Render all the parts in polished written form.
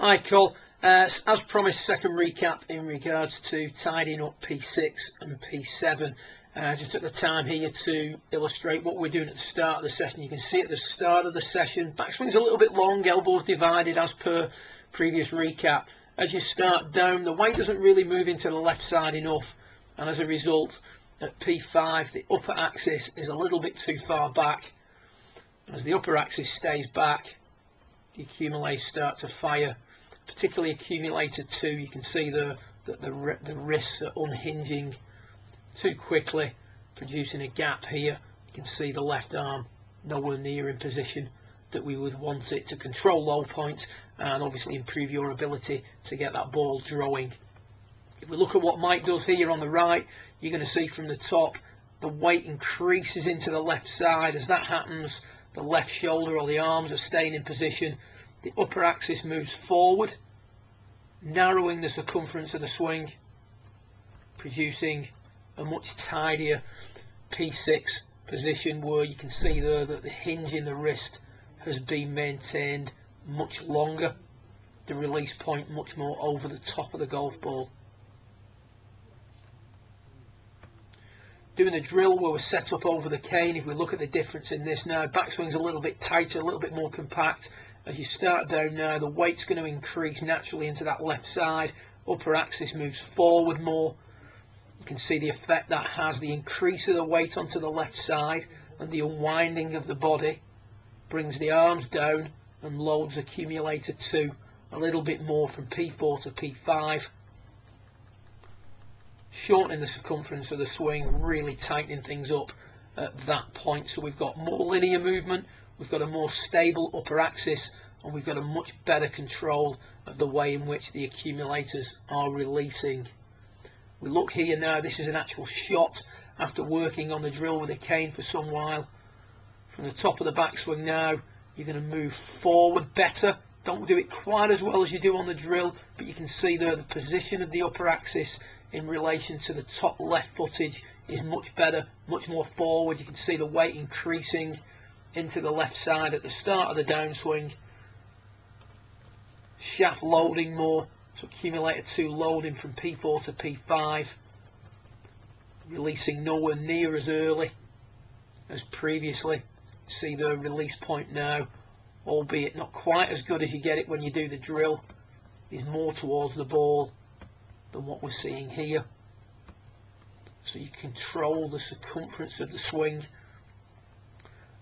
Hi Col, as promised, second recap in regards to tidying up P6 and P7. Just took the time here to illustrate what we're doing at the start of the session. You can see at the start of the session, backswing's a little bit long, elbows divided as per previous recap. As you start down, the weight doesn't really move into the left side enough, and as a result, at P5, the upper axis is a little bit too far back. As the upper axis stays back, the accumulators start to fire, particularly accumulator 2. You can see the wrists are unhinging too quickly, producing a gap here. You can see the left arm nowhere near in position that we would want it to control low points and obviously improve your ability to get that ball drawing. If we look at what Mike does here on the right, you're going to see from the top the weight increases into the left side. As that happens, the left shoulder or the arms are staying in position. The upper axis moves forward, narrowing the circumference of the swing, producing a much tidier P6 position, where you can see there that the hinge in the wrist has been maintained much longer, the release point much more over the top of the golf ball. Doing a drill where we're set up over the cane, if we look at the difference in this now, backswing's a little bit tighter, a little bit more compact. As you start down now, the weight's going to increase naturally into that left side. Upper axis moves forward more. You can see the effect that has, the increase of the weight onto the left side and the unwinding of the body brings the arms down and loads accumulator 2 a little bit more from P4 to P5, shortening the circumference of the swing, really tightening things up at that point. So we've got more linear movement, we've got a more stable upper axis, and we've got a much better control of the way in which the accumulators are releasing. We look here now, this is an actual shot after working on the drill with a cane for some while. From the top of the backswing now, you're going to move forward better. Don't do it quite as well as you do on the drill, but you can see there the position of the upper axis in relation to the top left footage is much better, much more forward. You can see the weight increasing into the left side at the start of the downswing. Shaft loading more, so accumulator 2 loading from P4 to P5, releasing nowhere near as early as previously. See the release point now, albeit not quite as good as you get it when you do the drill, is more towards the ball than what we're seeing here. So you control the circumference of the swing,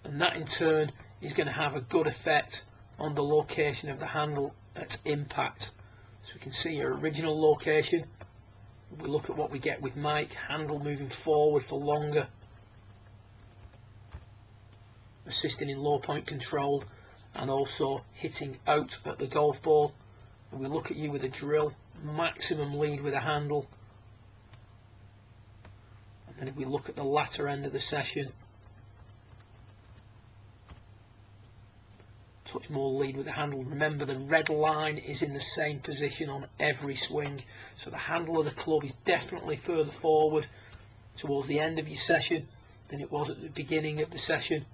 and that in turn is going to have a good effect on the location of the handle at impact. So we can see your original location. We look at what we get with Mike, handle moving forward for longer, assisting in low point control and also hitting out at the golf ball. And we look at you with a drill, maximum lead with a handle. And then if we look at the latter end of the session, touch more lead with the handle. Remember, the red line is in the same position on every swing, so the handle of the club is definitely further forward towards the end of your session than it was at the beginning of the session.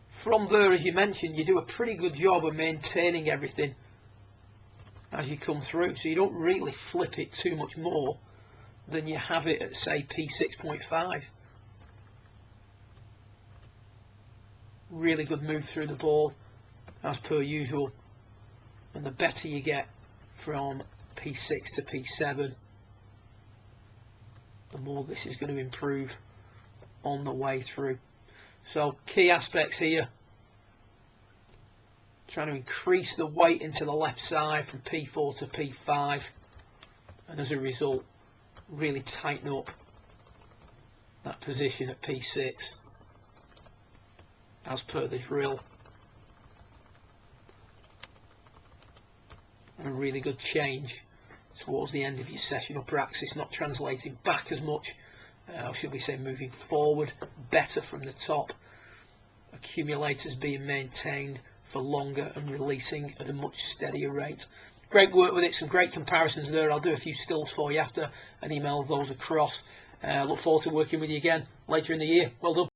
From there, as you mentioned, you do a pretty good job of maintaining everything as you come through, so you don't really flip it too much more than you have it at, say, P6.5. Really good move through the ball as per usual, and the better you get from P6 to P7, the more this is going to improve on the way through. So key aspects here: trying to increase the weight into the left side from P4 to P5, and as a result really tighten up that position at P6 as per the drill. And a really good change towards the end of your session. Upper axis not translating back as much, or should we say moving forward better from the top. Accumulators being maintained for longer and releasing at a much steadier rate. Great work with it, some great comparisons there. I'll do a few stills for you after and email those across. Look forward to working with you again later in the year. Well done.